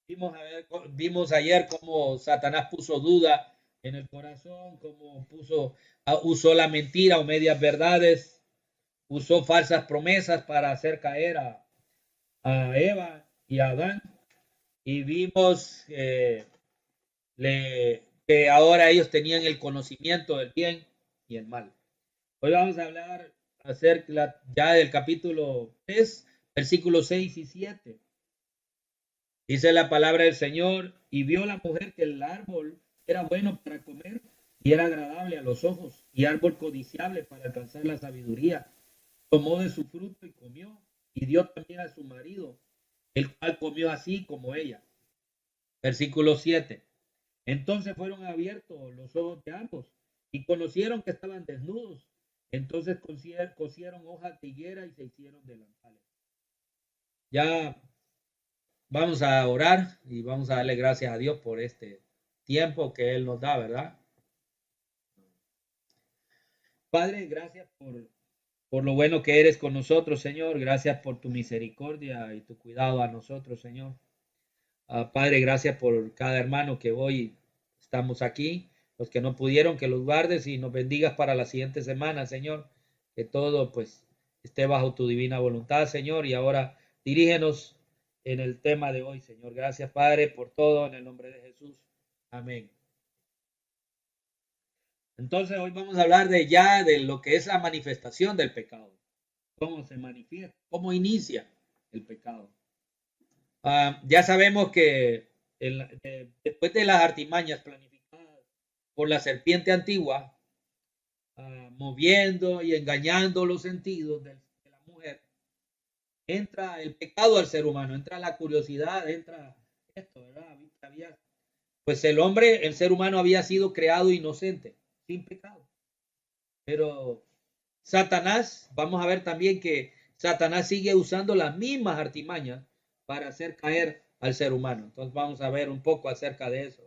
Vimos ayer cómo Satanás puso duda en el corazón, cómo usó la mentira o medias verdades, usó falsas promesas para hacer caer a Eva y a Adán. Y vimos que ahora ellos tenían el conocimiento del bien y el mal. Hoy vamos a hablar acerca ya del capítulo 3, versículos 6 y 7. Dice la palabra del Señor, y vio la mujer que el árbol era bueno para comer y era agradable a los ojos y árbol codiciable para alcanzar la sabiduría. Tomó de su fruto y comió y dio también a su marido, el cual comió así como ella. Versículo 7. Entonces fueron abiertos los ojos de ambos y conocieron que estaban desnudos. Entonces cosieron hojas de higuera y se hicieron delantales. Ya vamos a orar y vamos a darle gracias a Dios por este tiempo que Él nos da, ¿verdad? Padre, gracias por lo bueno que eres con nosotros, Señor. Gracias por tu misericordia y tu cuidado a nosotros, Señor. Padre, gracias por cada hermano que hoy estamos aquí. Los que no pudieron, que los guardes y nos bendigas para la siguiente semana, Señor. Que todo pues esté bajo tu divina voluntad, Señor. Y ahora dirígenos en el tema de hoy, Señor. Gracias, Padre, por todo en el nombre de Jesús. Amén. Entonces hoy vamos a hablar de lo que es la manifestación del pecado. Cómo se manifiesta, cómo inicia el pecado. Ya sabemos que después de las artimañas planificadas por la serpiente antigua, moviendo y engañando los sentidos de la mujer, entra el pecado al ser humano, entra la curiosidad, entra esto, ¿verdad? Pues el ser humano había sido creado inocente, sin pecado. Pero Satanás, vamos a ver también que Satanás sigue usando las mismas artimañas para hacer caer al ser humano. Entonces vamos a ver un poco acerca de eso.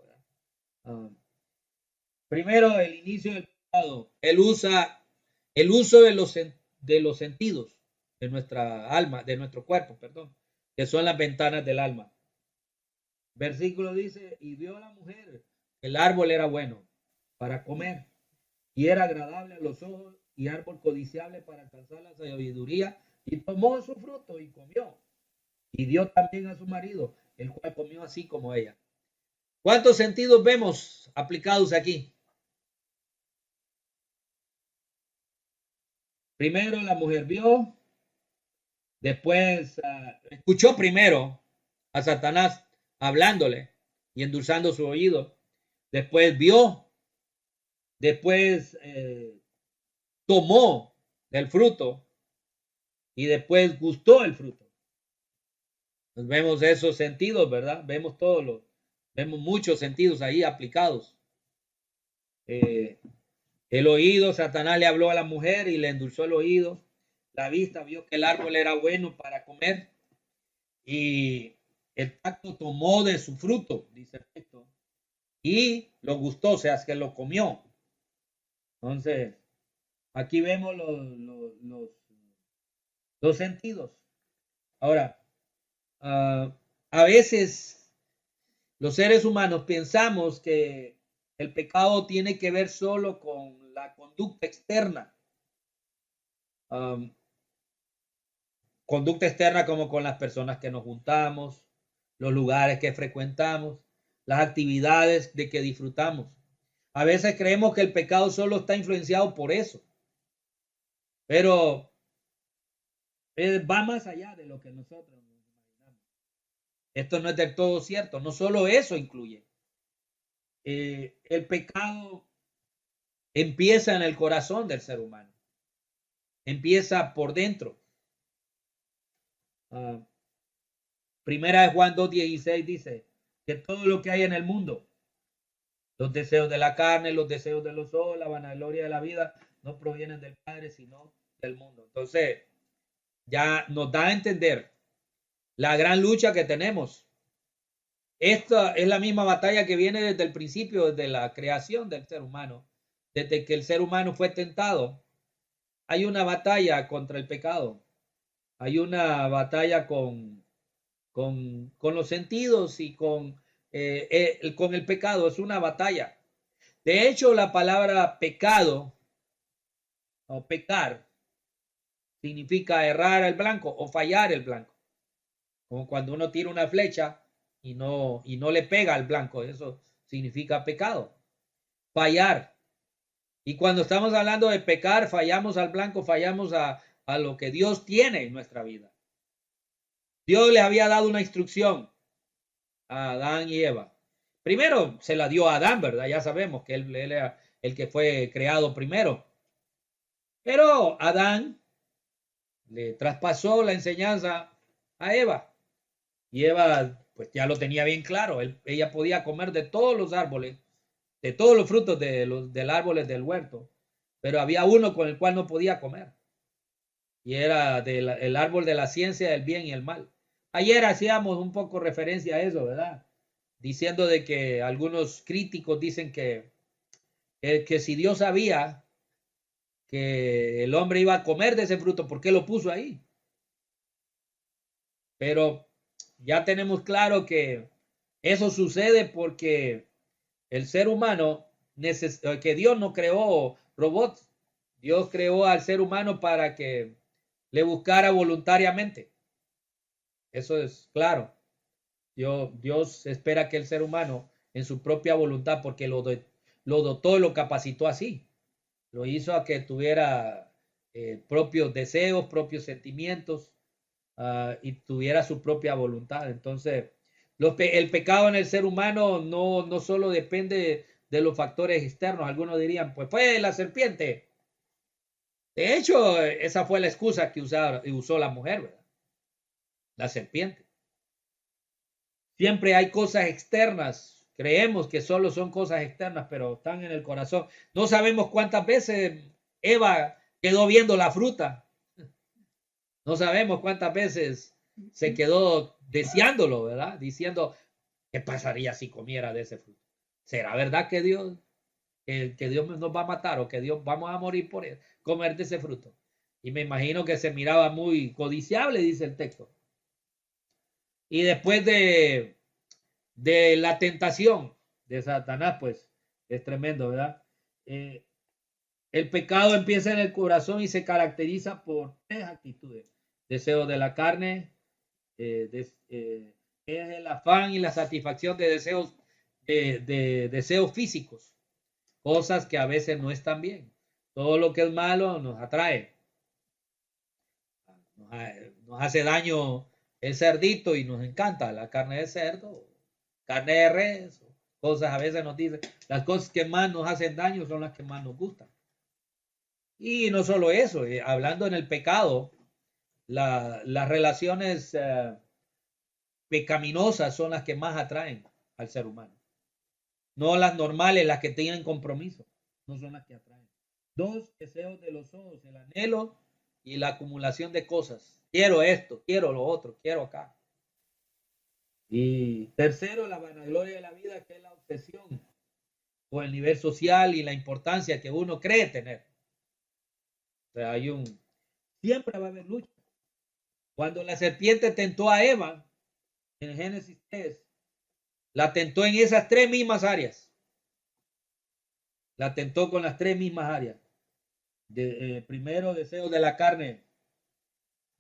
Primero, el inicio del pecado. Él usa el uso de los sentidos de nuestra alma, de nuestro cuerpo, perdón, que son las ventanas del alma. Versículo dice, y vio a la mujer, el árbol era bueno para comer y era agradable a los ojos y árbol codiciable para alcanzar la sabiduría, y tomó su fruto y comió y dio también a su marido, el cual comió así como ella. ¿Cuántos sentidos vemos aplicados aquí? Primero la mujer vio, después escuchó primero a Satanás hablándole y endulzando su oído, después vio, después tomó el fruto y después gustó el fruto. Pues vemos esos sentidos, ¿verdad? Vemos muchos sentidos ahí aplicados. El oído, Satanás le habló a la mujer y le endulzó el oído. La vista vio que el árbol era bueno para comer y el tacto tomó de su fruto, dice el texto, y lo gustó, o sea, es que lo comió. Entonces, aquí vemos los sentidos. Ahora, a veces los seres humanos pensamos que el pecado tiene que ver solo con la conducta externa. Conducta externa como con las personas que nos juntamos, los lugares que frecuentamos, las actividades de que disfrutamos. A veces creemos que el pecado solo está influenciado por eso, pero va más allá de lo que nosotros nos imaginamos. Esto no es del todo cierto, no solo eso incluye. El pecado empieza en el corazón del ser humano, empieza por dentro. Primera de Juan 2:16 dice que todo lo que hay en el mundo, los deseos de la carne, los deseos de los ojos, la vanagloria de la vida, no provienen del Padre, sino del mundo. Entonces, ya nos da a entender la gran lucha que tenemos. Esta es la misma batalla que viene desde el principio, desde la creación del ser humano, desde que el ser humano fue tentado. Hay una batalla contra el pecado, hay una batalla con con los sentidos y con el pecado. Es una batalla. De hecho, la palabra pecado o pecar significa errar el blanco o fallar el blanco. Como cuando uno tira una flecha y no le pega al blanco. Eso significa pecado. Fallar. Y cuando estamos hablando de pecar, fallamos al blanco, fallamos a lo que Dios tiene en nuestra vida. Dios les había dado una instrucción a Adán y Eva. Primero se la dio a Adán, ¿verdad? Ya sabemos que él era el que fue creado primero. Pero Adán le traspasó la enseñanza a Eva. Y Eva, pues ya lo tenía bien claro. Ella podía comer de todos los árboles, de todos los frutos del árbol del huerto. Pero había uno con el cual no podía comer. Y era el árbol de la ciencia del bien y el mal. Ayer hacíamos un poco referencia a eso, ¿verdad? Diciendo de que algunos críticos dicen que si Dios sabía que el hombre iba a comer de ese fruto, ¿por qué lo puso ahí? Pero ya tenemos claro que eso sucede porque el ser humano, que Dios no creó robots, Dios creó al ser humano para que le buscara voluntariamente. Eso es claro. Dios espera que el ser humano, en su propia voluntad, porque lo dotó, lo capacitó así, lo hizo a que tuviera propios deseos, propios sentimientos, y tuviera su propia voluntad. Entonces, el pecado en el ser humano no solo depende de los factores externos. Algunos dirían, pues fue la serpiente. De hecho, esa fue la excusa que usó la mujer, ¿verdad? La serpiente. Siempre hay cosas externas. Creemos que solo son cosas externas, pero están en el corazón. No sabemos cuántas veces Eva quedó viendo la fruta. No sabemos cuántas veces se quedó deseándolo, ¿verdad? Diciendo, ¿qué pasaría si comiera de ese fruto? ¿Será verdad que Dios nos va a matar o que Dios vamos a morir por comer de ese fruto? Y me imagino que se miraba muy codiciable, dice el texto. Y después de la tentación de Satanás, pues es tremendo, ¿verdad? El pecado empieza en el corazón y se caracteriza por tres actitudes. Deseo de la carne, es el afán y la satisfacción de deseos, de deseos físicos, cosas que a veces no están bien. Todo lo que es malo nos atrae, nos hace daño el cerdito y nos encanta la carne de cerdo, carne de res, cosas a veces nos dicen, las cosas que más nos hacen daño son las que más nos gustan. Y no solo eso, hablando en el pecado, las relaciones pecaminosas son las que más atraen al ser humano. No las normales, las que tienen compromiso, no son las que atraen. Dos, deseos de los ojos, el anhelo y la acumulación de cosas. Quiero esto, quiero lo otro, quiero acá. Y tercero, la vanagloria de la vida, que es la obsesión por el nivel social y la importancia que uno cree tener. O sea, siempre va a haber lucha. Cuando la serpiente tentó a Eva, en Génesis 3, la tentó en esas tres mismas áreas. La tentó con las tres mismas áreas. Primero, deseo de la carne.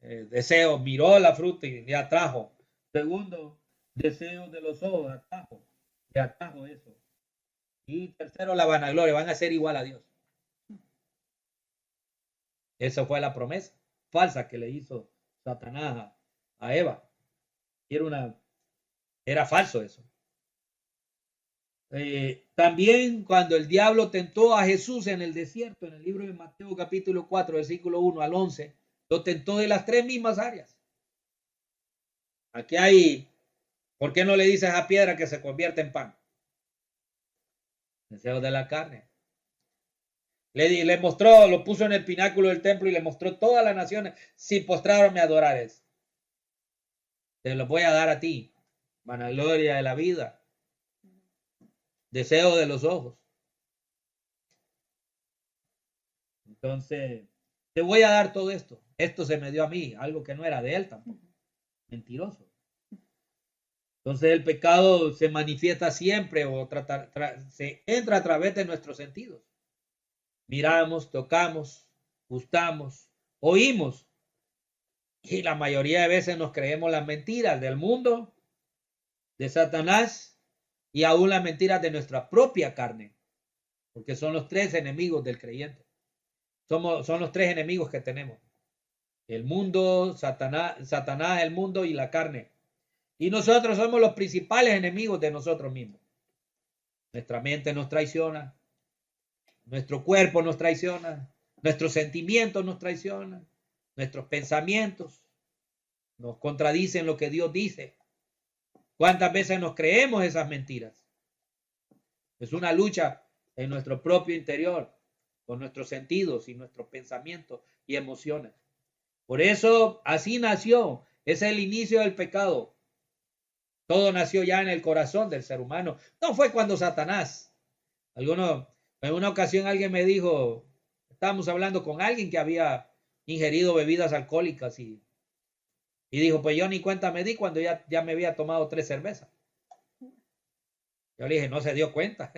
Deseo, miró la fruta y atrajo. Segundo, deseo de los ojos, atrajo eso. Y tercero, la vanagloria, van a ser igual a Dios. Esa fue la promesa falsa que le hizo Satanás a Eva. Era falso eso. También cuando el diablo tentó a Jesús en el desierto, en el libro de Mateo capítulo 4, versículo 1 al 11, lo tentó de las tres mismas áreas. Aquí hay, ¿por qué no le dices a piedra que se convierta en pan? Deseo de la carne. Le mostró, lo puso en el pináculo del templo y le mostró todas las naciones, si postraron me adorares. Te lo voy a dar a ti, vanagloria de la vida, deseo de los ojos. Entonces, te voy a dar todo esto. Esto se me dio a mí, algo que no era de él tampoco. Mentiroso. Entonces el pecado se manifiesta siempre o se entra a través de nuestros sentidos. Miramos, tocamos, gustamos, oímos. Y la mayoría de veces nos creemos las mentiras del mundo, de Satanás y aún las mentiras de nuestra propia carne. Porque son los tres enemigos del creyente. Son los tres enemigos que tenemos. El mundo, Satanás, el mundo y la carne. Y nosotros somos los principales enemigos de nosotros mismos. Nuestra mente nos traiciona, nuestro cuerpo nos traiciona, nuestros sentimientos nos traicionan, nuestros pensamientos nos contradicen lo que Dios dice. ¿Cuántas veces nos creemos esas mentiras? Es una lucha en nuestro propio interior, con nuestros sentidos y nuestros pensamientos y emociones. Por eso, así nació. Es el inicio del pecado. Todo nació ya en el corazón del ser humano. No fue cuando Satanás. En una ocasión alguien me dijo, estábamos hablando con alguien que había ingerido bebidas alcohólicas y dijo, pues yo ni cuenta me di cuando ya me había tomado 3 cervezas. Yo le dije, no se dio cuenta.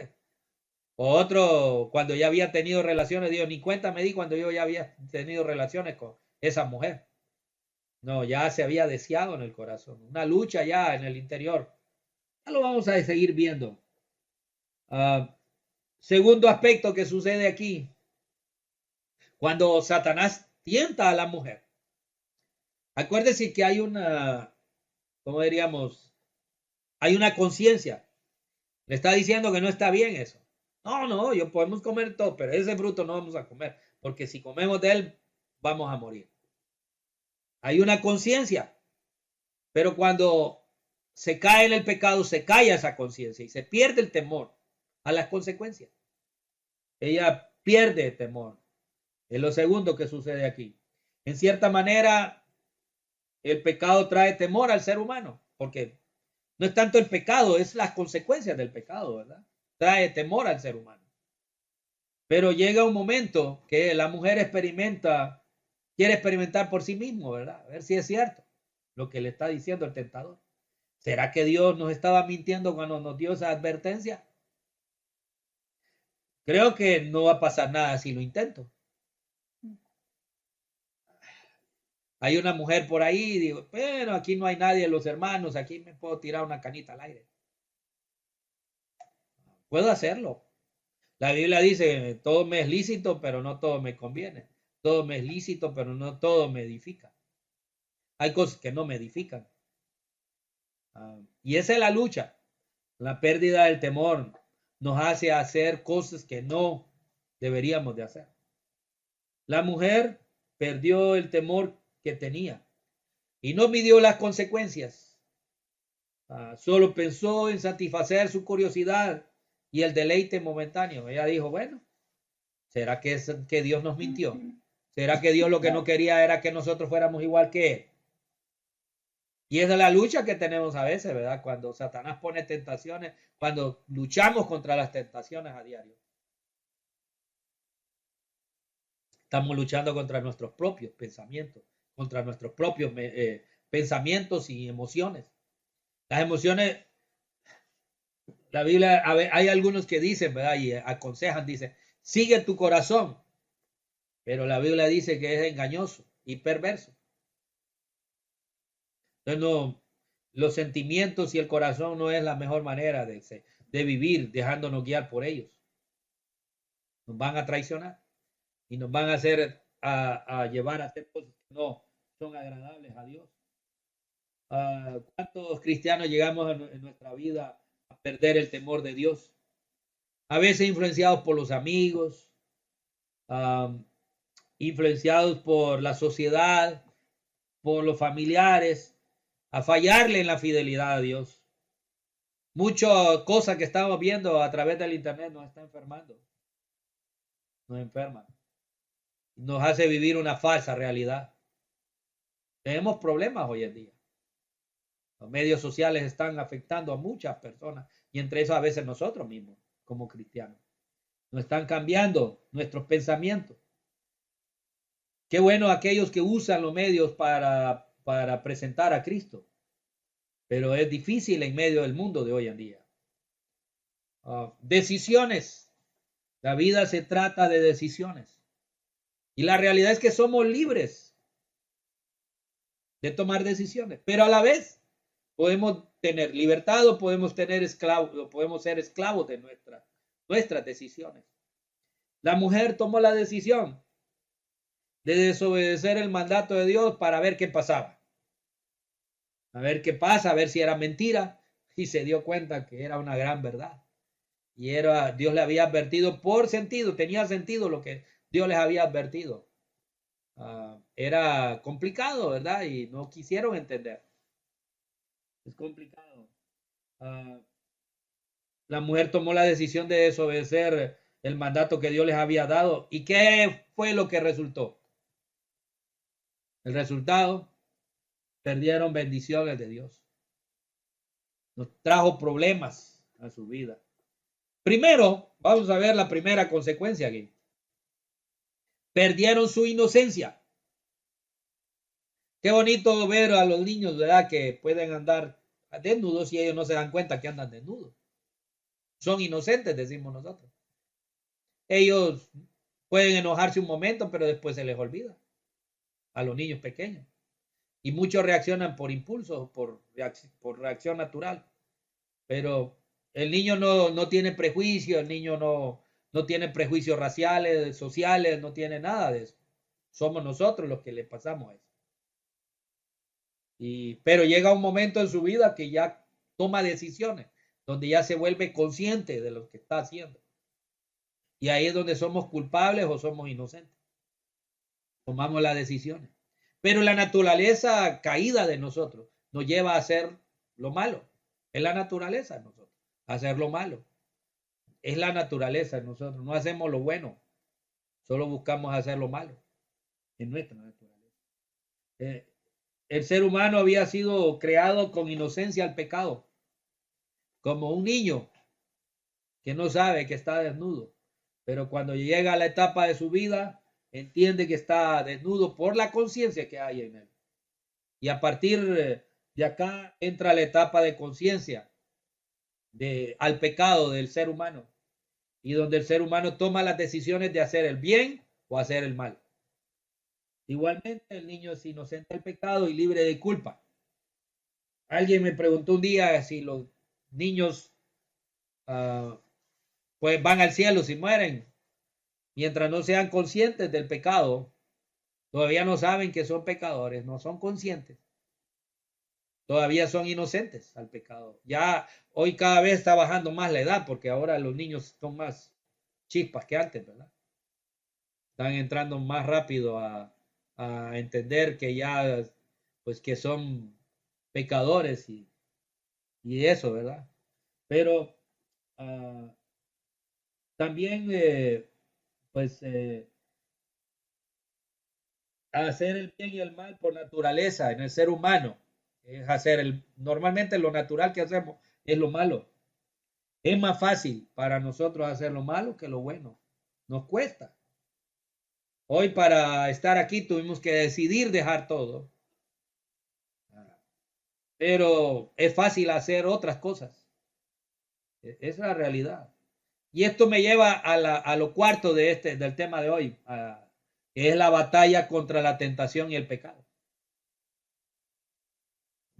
O otro, cuando ya había tenido relaciones, dijo, ni cuenta me di cuando yo ya había tenido relaciones con esa mujer. No, ya se había deseado en el corazón. Una lucha ya en el interior. Ya lo vamos a seguir viendo. Segundo aspecto que sucede aquí. Cuando Satanás tienta a la mujer. Acuérdese que hay una, ¿cómo diríamos? Hay una conciencia. Le está diciendo que no está bien eso. No, yo podemos comer todo, pero ese fruto no vamos a comer. Porque si comemos de él, vamos a morir. Hay una conciencia. Pero cuando se cae en el pecado, se calla esa conciencia y se pierde el temor a las consecuencias. Ella pierde el temor. Es lo segundo que sucede aquí. En cierta manera, el pecado trae temor al ser humano, porque no es tanto el pecado, es las consecuencias del pecado, ¿verdad? Trae temor al ser humano. Pero llega un momento que la mujer quiere experimentar por sí mismo, ¿verdad? A ver si es cierto lo que le está diciendo el tentador. ¿Será que Dios nos estaba mintiendo cuando nos dio esa advertencia? Creo que no va a pasar nada si lo intento. Hay una mujer por ahí y digo, pero aquí no hay nadie, los hermanos, aquí me puedo tirar una canita al aire. Puedo hacerlo. La Biblia dice, todo me es lícito, pero no todo me conviene. Todo me es lícito, pero no todo me edifica. Hay cosas que no me edifican. Y esa es la lucha. La pérdida del temor nos hace hacer cosas que no deberíamos de hacer. La mujer perdió el temor que tenía y no midió las consecuencias. Solo pensó en satisfacer su curiosidad y el deleite momentáneo. Ella dijo, bueno, ¿será que Dios nos mintió? ¿Será que Dios lo que no quería era que nosotros fuéramos igual que Él? Y esa es la lucha que tenemos a veces, ¿verdad? Cuando Satanás pone tentaciones, cuando luchamos contra las tentaciones a diario. Estamos luchando contra nuestros propios pensamientos, contra nuestros propios pensamientos y emociones. Las emociones, la Biblia, hay algunos que dicen, ¿verdad? Y aconsejan, dicen, sigue tu corazón. Pero la Biblia dice que es engañoso y perverso. Entonces, no, los sentimientos y el corazón no es la mejor manera de vivir dejándonos guiar por ellos. Nos van a traicionar y nos van a hacer a llevar a hacer cosas que no son agradables a Dios. ¿Cuántos cristianos llegamos en nuestra vida a perder el temor de Dios? A veces influenciados por los amigos, influenciados por la sociedad, por los familiares, a fallarle en la fidelidad a Dios. Muchas cosas que estamos viendo a través del internet nos están enfermando. Nos enferman. Nos hace vivir una falsa realidad. Tenemos problemas hoy en día. Los medios sociales están afectando a muchas personas y entre eso a veces nosotros mismos como cristianos. Nos están cambiando nuestros pensamientos. Qué bueno aquellos que usan los medios para presentar a Cristo. pero es difícil en medio del mundo de hoy en día. Decisiones. La vida se trata de decisiones. Y la realidad es que somos libres de tomar decisiones, pero a la vez podemos tener libertad o podemos tener esclavos, o podemos ser esclavos de nuestras decisiones. La mujer tomó la decisión de desobedecer el mandato de Dios para ver qué pasaba. A ver qué pasa, a ver si era mentira. Y se dio cuenta que era una gran verdad. Y Dios le había advertido por sentido, tenía sentido lo que Dios les había advertido. Era complicado, ¿verdad? Y no quisieron entender. Es complicado. La mujer tomó la decisión de desobedecer el mandato que Dios les había dado. ¿Y qué fue lo que resultó? El resultado, perdieron bendiciones de Dios. Nos trajo problemas a su vida. Primero, vamos a ver la primera consecuencia aquí. Perdieron su inocencia. Qué bonito ver a los niños, ¿verdad? Que pueden andar desnudos y ellos no se dan cuenta que andan desnudos. Son inocentes, decimos nosotros. Ellos pueden enojarse un momento, pero después se les olvida. A los niños pequeños. Y muchos reaccionan por impulso, por reacción natural. Pero el niño no tiene prejuicio, el niño no tiene prejuicios raciales, sociales, no tiene nada de eso. Somos nosotros los que le pasamos eso. Pero llega un momento en su vida que ya toma decisiones, donde ya se vuelve consciente de lo que está haciendo. Y ahí es donde somos culpables o somos inocentes. Tomamos las decisiones. Pero la naturaleza caída de nosotros nos lleva a hacer lo malo. Es la naturaleza de nosotros, hacer lo malo. Es la naturaleza de nosotros. No hacemos lo bueno, solo buscamos hacer lo malo. Es nuestra naturaleza. El ser humano había sido creado con inocencia al pecado, como un niño que no sabe que está desnudo, pero cuando llega a la etapa de su vida, entiende que está desnudo por la conciencia que hay en él. Y a partir de acá entra la etapa de conciencia al pecado del ser humano, y donde el ser humano toma las decisiones de hacer el bien o hacer el mal. Igualmente, el niño es inocente del pecado y libre de culpa. Alguien me preguntó un día si los niños pues van al cielo si mueren, mientras no sean conscientes del pecado. Todavía no saben que son pecadores, no son conscientes. Todavía son inocentes al pecado. Ya hoy cada vez está bajando más la edad porque ahora los niños son más chispas que antes, ¿verdad? Están entrando más rápido a entender que ya, pues que son pecadores y eso, ¿verdad? Pero también, pues, hacer el bien y el mal por naturaleza en el ser humano es normalmente lo natural que hacemos es lo malo. Es más fácil para nosotros hacer lo malo que lo bueno. Nos cuesta. Hoy para estar aquí tuvimos que decidir dejar todo. Pero es fácil hacer otras cosas. Es la realidad. Y esto me lleva a lo cuarto del tema de hoy, que es la batalla contra la tentación y el pecado.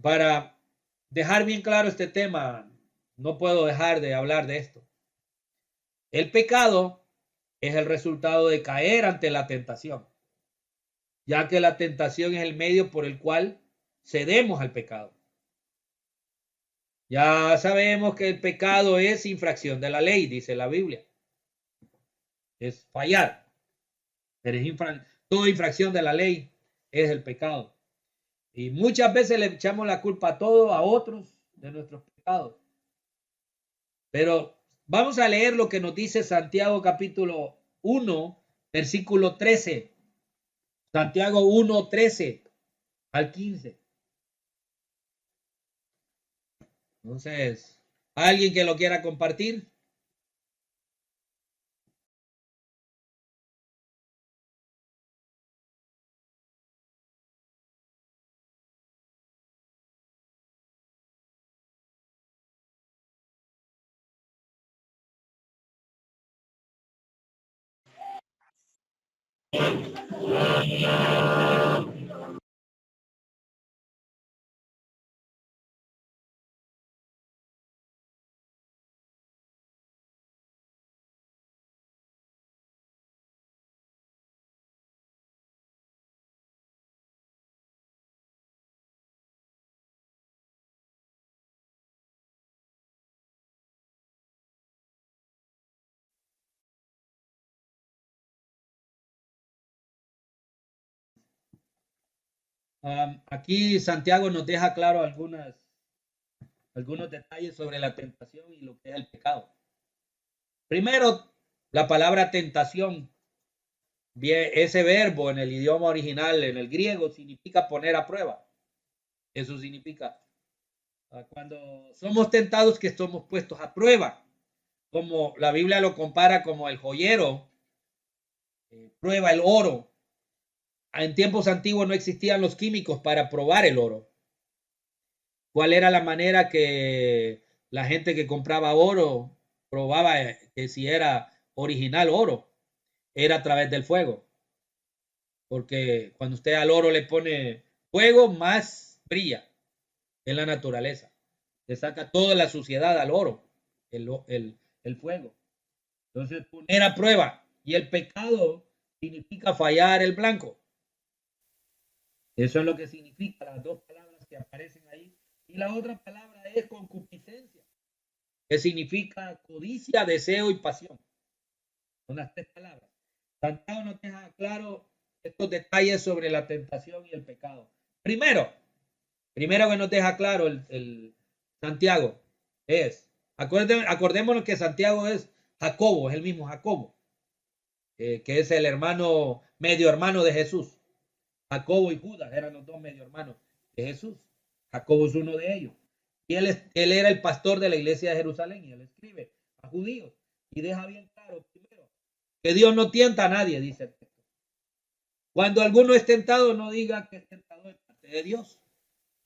Para dejar bien claro este tema, no puedo dejar de hablar de esto. El pecado es el resultado de caer ante la tentación, ya que la tentación es el medio por el cual cedemos al pecado. Ya sabemos que el pecado es infracción de la ley, dice la Biblia. Es fallar. Pero toda infracción de la ley es el pecado. Y muchas veces le echamos la culpa a todo, a otros de nuestros pecados. Pero vamos a leer lo que nos dice Santiago capítulo 1, versículo 13. Santiago 1, 13 al 15. Entonces, ¿alguien que lo quiera compartir? Aquí Santiago nos deja claro algunos detalles sobre la tentación y lo que es el pecado. Primero, la palabra tentación, ese verbo en el idioma original, en el griego, significa poner a prueba. Eso significa cuando somos tentados, que somos puestos a prueba, como la Biblia lo compara como el joyero prueba el oro. En tiempos antiguos no existían los químicos para probar el oro. ¿Cuál era la manera que la gente que compraba oro probaba que si era original oro? Era a través del fuego. Porque cuando usted al oro le pone fuego, más brilla en la naturaleza. Le saca toda la suciedad al oro, el fuego. Entonces, poner a prueba. Y el pecado significa fallar el blanco. Eso es lo que significa las dos palabras que aparecen ahí. Y la otra palabra es concupiscencia, que significa codicia, deseo y pasión. Son las tres palabras. Santiago nos deja claro estos detalles sobre la tentación y el pecado. Primero que nos deja claro el Santiago es, acordémonos que Santiago es Jacobo, es el mismo Jacobo, que es el hermano, medio hermano de Jesús. Jacobo y Judas eran los dos medio hermanos de Jesús. Jacobo es uno de ellos. Y él era el pastor de la iglesia de Jerusalén y él escribe a judíos y deja bien claro primero que Dios no tienta a nadie, dice el texto. Cuando alguno es tentado, no diga que es tentado de parte de Dios,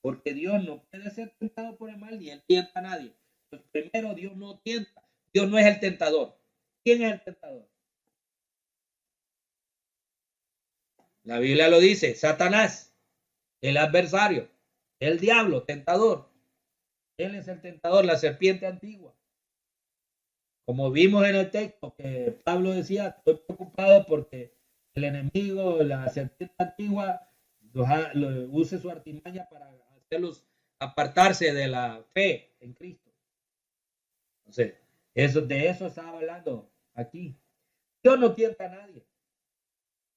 porque Dios no puede ser tentado por el mal ni él tienta a nadie. Entonces, primero, Dios no tienta. Dios no es el tentador. ¿Quién es el tentador? La Biblia lo dice, Satanás, el adversario, el diablo, tentador. Él es el tentador, la serpiente antigua. Como vimos en el texto que Pablo decía, estoy preocupado porque el enemigo, la serpiente antigua, use su artimaña para hacerlos apartarse de la fe en Cristo. Entonces, de eso estaba hablando aquí. Dios no tienta a nadie.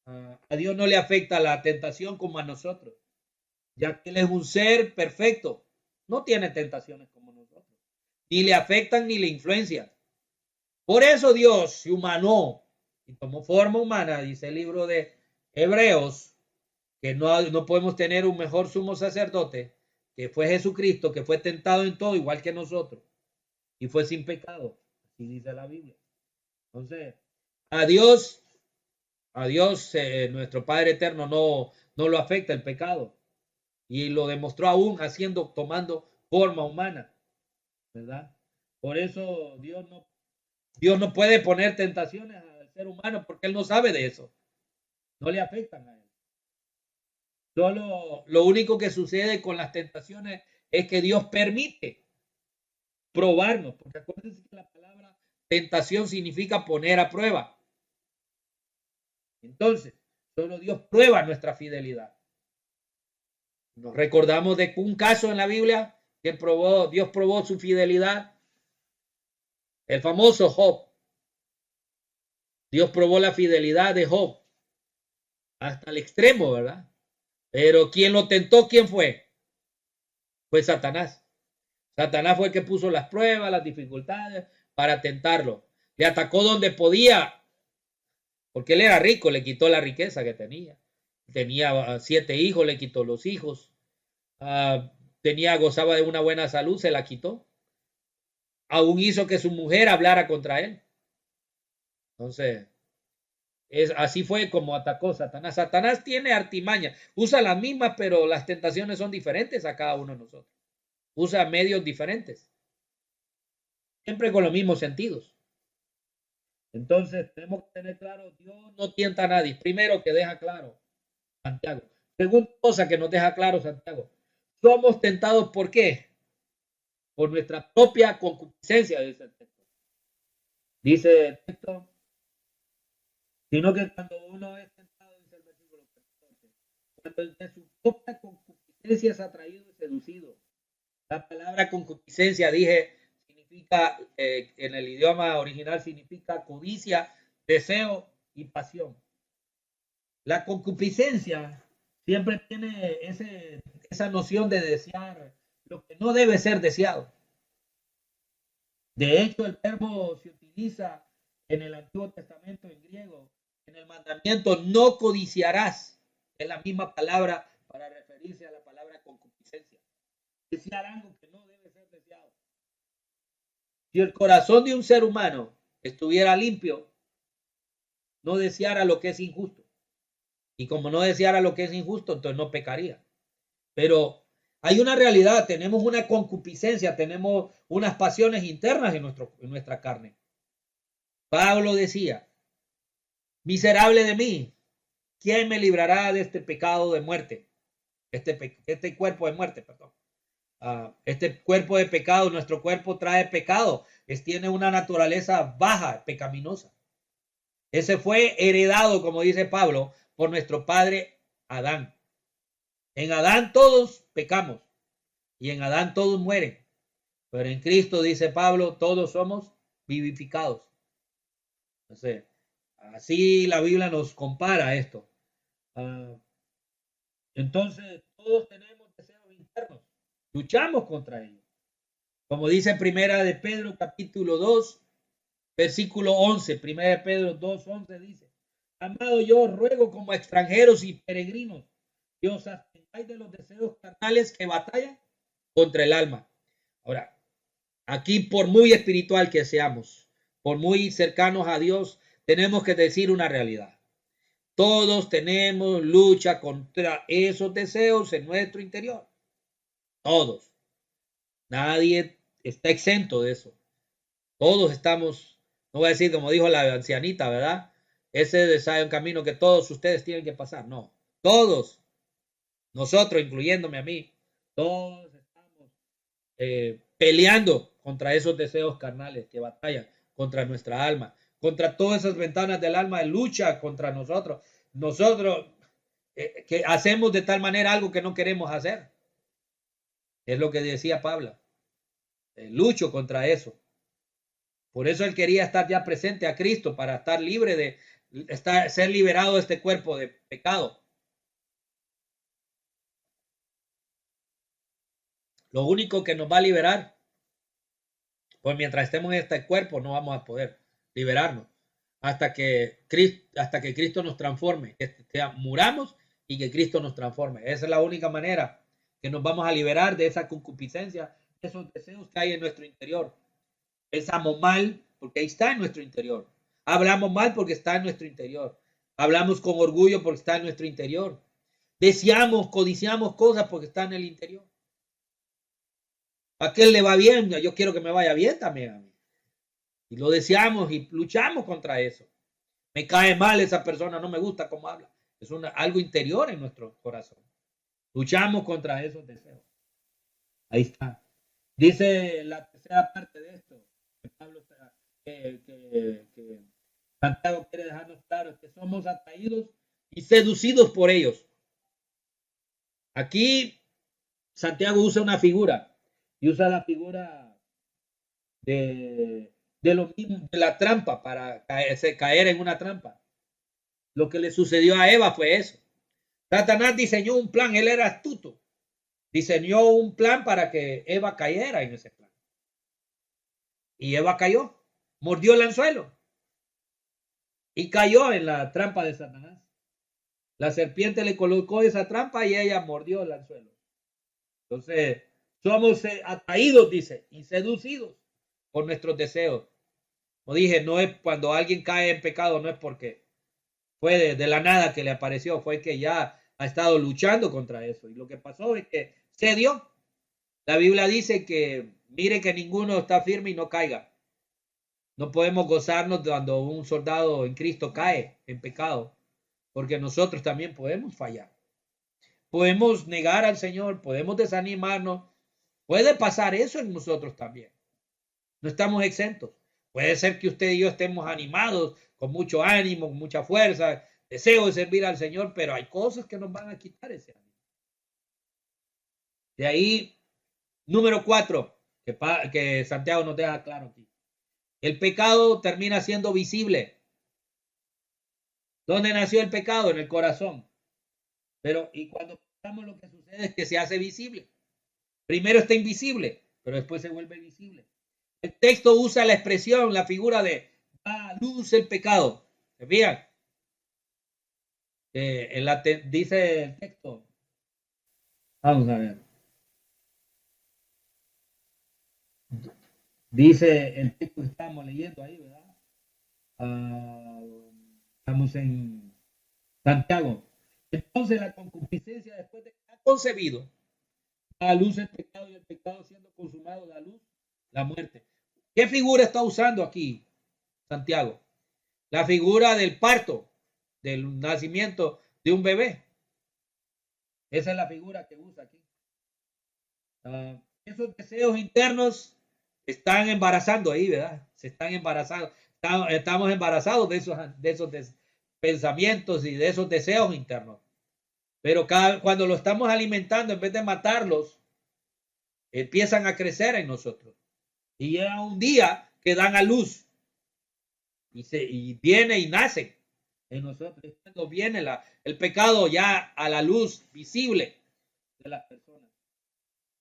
A Dios no le afecta la tentación como a nosotros, ya que Él es un ser perfecto. No tiene tentaciones como nosotros. Ni le afectan ni le influencian. Por eso Dios se humanó y tomó forma humana, dice el libro de Hebreos, que no podemos tener un mejor sumo sacerdote, que fue Jesucristo, que fue tentado en todo igual que nosotros y fue sin pecado. Así dice la Biblia. Entonces, a Dios, nuestro Padre eterno, no lo afecta el pecado. Y lo demostró aún tomando forma humana, ¿verdad? Por eso Dios no puede poner tentaciones al ser humano porque Él no sabe de eso. No le afectan a Él. Solo lo único que sucede con las tentaciones es que Dios permite probarnos, porque acuérdense que la palabra tentación significa poner a prueba. Entonces, solo Dios prueba nuestra fidelidad. Nos recordamos de un caso en la Biblia que Dios probó su fidelidad. El famoso Job. Dios probó la fidelidad de Job hasta el extremo, ¿verdad? Pero quien lo tentó, ¿quién fue? Fue Satanás. Satanás fue el que puso las pruebas, las dificultades para tentarlo. Le atacó donde podía, porque él era rico, le quitó la riqueza que tenía. Tenía 7 hijos, le quitó los hijos. Gozaba de una buena salud, se la quitó. Aún hizo que su mujer hablara contra él. Entonces, así fue como atacó Satanás. Satanás tiene artimaña, usa las mismas, pero las tentaciones son diferentes a cada uno de nosotros. Usa medios diferentes, siempre con los mismos sentidos. Entonces tenemos que tener claro, Dios no tienta a nadie. Primero que deja claro Santiago. Segunda cosa que nos deja claro Santiago. Somos tentados ¿por qué? Por nuestra propia concupiscencia, dice el texto. Dice el texto, sino que cuando uno es tentado, dice el versículo 14, cuando de su propia concupiscencia es atraído y seducido. La palabra concupiscencia, dije, significa, en el idioma original significa codicia, deseo y pasión. La concupiscencia siempre tiene esa noción de desear lo que no debe ser deseado. De hecho, el verbo se utiliza en el Antiguo Testamento en griego, en el mandamiento no codiciarás, es la misma palabra para referirse a la palabra concupiscencia. Desear algo que no debe ser deseado. Si el corazón de un ser humano estuviera limpio, no deseara lo que es injusto. Y como no deseara lo que es injusto, entonces no pecaría. Pero hay una realidad, tenemos una concupiscencia, tenemos unas pasiones internas en nuestra carne. Pablo decía, miserable de mí, ¿quién me librará de este pecado de muerte? Este cuerpo de muerte, perdón. Este cuerpo de pecado, nuestro cuerpo trae pecado, tiene una naturaleza baja, pecaminosa. Ese fue heredado, como dice Pablo, por nuestro padre Adán. En Adán todos pecamos y en Adán todos mueren. Pero en Cristo, dice Pablo, todos somos vivificados. Entonces, así la Biblia nos compara esto. Entonces, todos tenemos deseos internos. Luchamos contra ellos. Como dice Primera de Pedro, capítulo 2, versículo 11. Primera de Pedro 2, 11 dice, amado, yo ruego como extranjeros y peregrinos que os abstengáis de los deseos carnales que batallan contra el alma. Ahora, aquí por muy espiritual que seamos, por muy cercanos a Dios, tenemos que decir una realidad. Todos tenemos lucha contra esos deseos en nuestro interior. Todos. Nadie está exento de eso. Todos estamos, no voy a decir como dijo la ancianita, ¿verdad? Ese es un camino que todos ustedes tienen que pasar. No, todos, nosotros, incluyéndome a mí, todos estamos peleando contra esos deseos carnales que batallan contra nuestra alma, contra todas esas ventanas del alma de lucha contra nosotros. Nosotros que hacemos de tal manera algo que no queremos hacer. Es lo que decía Pablo. Lucho contra eso. Por eso él quería estar ya presente a Cristo para estar libre de ser liberado de este cuerpo de pecado. Lo único que nos va a liberar, pues mientras estemos en este cuerpo no vamos a poder liberarnos hasta que Cristo nos transforme, que muramos y que Cristo nos transforme. Esa es la única manera que nos vamos a liberar de esa concupiscencia, de esos deseos que hay en nuestro interior. Pensamos mal porque ahí está en nuestro interior. Hablamos mal porque está en nuestro interior. Hablamos con orgullo porque está en nuestro interior. Deseamos, codiciamos cosas porque está en el interior. A aquel le va bien, yo quiero que me vaya bien también a mí. Y lo deseamos y luchamos contra eso. Me cae mal esa persona, no me gusta cómo habla. Es algo interior en nuestro corazón. Luchamos contra esos deseos. Ahí está. Dice la tercera parte de esto, que Pablo que Santiago quiere dejarnos claro, que somos atraídos y seducidos por ellos. Aquí Santiago usa una figura y usa la figura de lo mismo, de la trampa, para caer en una trampa. Lo que le sucedió a Eva fue eso. Satanás diseñó un plan, él era astuto. Diseñó un plan para que Eva cayera en ese plan. Y Eva cayó, mordió el anzuelo y cayó en la trampa de Satanás. La serpiente le colocó esa trampa y ella mordió el anzuelo. Entonces, somos atraídos, dice, y seducidos por nuestros deseos. Como dije, no es cuando alguien cae en pecado, no es porque fue de la nada que le apareció, fue que ya ha estado luchando contra eso. Y lo que pasó es que se dio. La Biblia dice que mire que ninguno está firme y no caiga. No podemos gozarnos cuando un soldado en Cristo cae en pecado, porque nosotros también podemos fallar. Podemos negar al Señor, podemos desanimarnos. Puede pasar eso en nosotros también. No estamos exentos. Puede ser que usted y yo estemos animados, con mucho ánimo, con mucha fuerza, deseo de servir al Señor, pero hay cosas que nos van a quitar ese ánimo. De ahí, número 4, que Santiago nos deja claro aquí. El pecado termina siendo visible. ¿Dónde nació el pecado? En el corazón. Pero, y cuando pensamos, lo que sucede es que se hace visible. Primero está invisible, pero después se vuelve visible. El texto usa la expresión, la figura de da a luz el pecado. ¿Se fijan? Dice el texto. Vamos a ver. Dice el texto que estamos leyendo ahí, ¿verdad? Estamos en Santiago. Entonces la concupiscencia, después de que ha concebido, da a luz el pecado, y el pecado siendo consumado da a luz la muerte. ¿Qué figura está usando aquí Santiago? La figura del parto, del nacimiento de un bebé. Esa es la figura que usa aquí. Esos deseos internos están embarazando ahí, ¿verdad? Se están embarazando. Estamos embarazados de esos pensamientos y de esos deseos internos. Pero cuando lo estamos alimentando, en vez de matarlos, empiezan a crecer en nosotros. Y llega un día que dan a luz. Y viene y nace en nosotros. Cuando viene el pecado ya a la luz visible de las personas.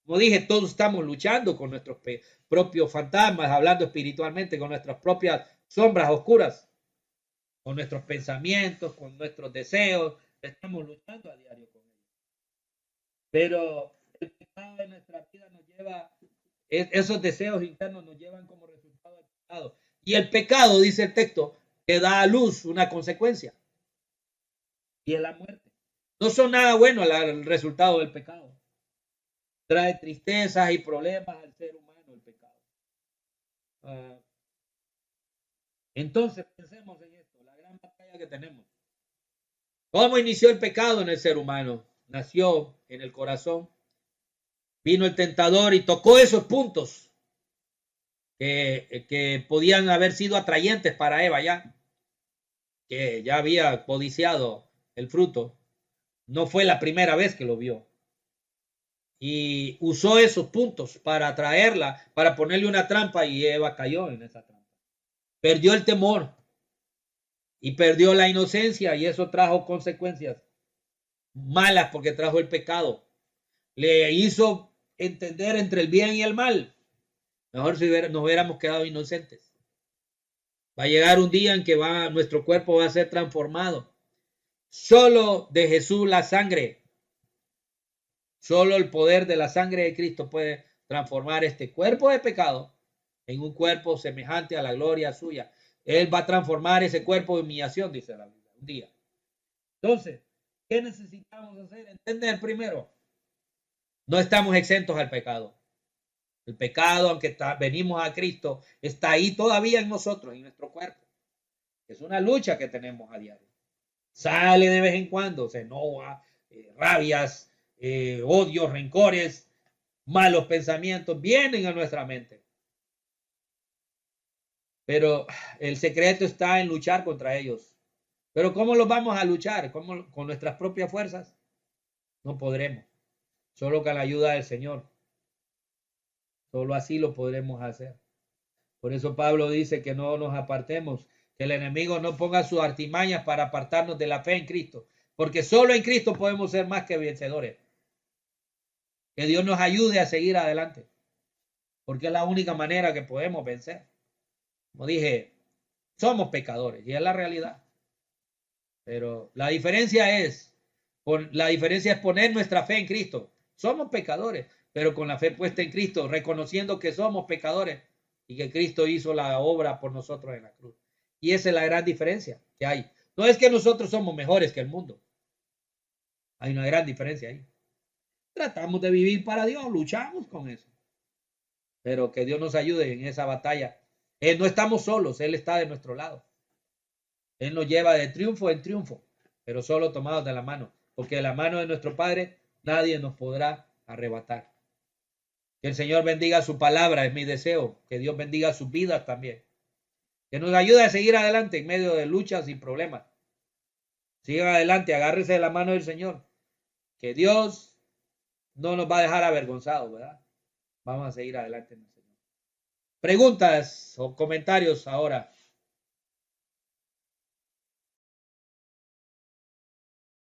Como dije, todos estamos luchando con nuestros propios fantasmas, hablando espiritualmente, con nuestras propias sombras oscuras, con nuestros pensamientos, con nuestros deseos. Estamos luchando a diario con ellos. Pero el pecado de nuestra vida nos lleva, esos deseos internos nos llevan como resultado del pecado. Y el pecado, dice el texto, que da a luz una consecuencia. Y es la muerte. No son nada bueno el resultado del pecado. Trae tristezas y problemas al ser humano el pecado. Entonces pensemos en esto, la gran batalla que tenemos. ¿Cómo inició el pecado en el ser humano? Nació en el corazón. Vino el tentador y tocó esos puntos que podían haber sido atrayentes para Eva ya, que ya había codiciado el fruto. No fue la primera vez que lo vio. Y usó esos puntos para atraerla, para ponerle una trampa, y Eva cayó en esa trampa. Perdió el temor y perdió la inocencia, y eso trajo consecuencias malas porque trajo el pecado. Le hizo entender entre el bien y el mal. Mejor si nos hubiéramos quedado inocentes. Va a llegar un día en que nuestro cuerpo va a ser transformado. Solo de Jesús la sangre, solo el poder de la sangre de Cristo puede transformar este cuerpo de pecado en un cuerpo semejante a la gloria suya. Él va a transformar ese cuerpo de humillación, dice la Biblia, un día. Entonces, ¿qué necesitamos hacer? Entender primero, no estamos exentos al pecado. El pecado, aunque venimos a Cristo, está ahí todavía en nosotros, en nuestro cuerpo. Es una lucha que tenemos a diario. Sale de vez en cuando, se enoja, rabias, odios, rencores, malos pensamientos, vienen a nuestra mente. Pero el secreto está en luchar contra ellos. Pero ¿cómo los vamos a luchar? ¿Cómo? ¿Con nuestras propias fuerzas? No podremos. Solo con la ayuda del Señor. Solo así lo podremos hacer. Por eso Pablo dice que no nos apartemos, que el enemigo no ponga sus artimañas para apartarnos de la fe en Cristo, porque solo en Cristo podemos ser más que vencedores. Que Dios nos ayude a seguir adelante, porque es la única manera que podemos vencer. Como dije, somos pecadores y es la realidad. Pero la diferencia es poner nuestra fe en Cristo. Somos pecadores, pero con la fe puesta en Cristo, reconociendo que somos pecadores y que Cristo hizo la obra por nosotros en la cruz. Y esa es la gran diferencia que hay. No es que nosotros somos mejores que el mundo. Hay una gran diferencia ahí. Tratamos de vivir para Dios, luchamos con eso. Pero que Dios nos ayude en esa batalla No estamos solos, Él está de nuestro lado. Él nos lleva de triunfo en triunfo, pero solo tomados de la mano, porque de la mano de nuestro Padre nadie nos podrá arrebatar. Que el Señor bendiga su palabra, es mi deseo. Que Dios bendiga sus vidas también. Que nos ayude a seguir adelante en medio de luchas y problemas. Sigan adelante, agárrese de la mano del Señor. Que Dios no nos va a dejar avergonzados, ¿verdad? Vamos a seguir adelante en el Señor. Preguntas o comentarios ahora.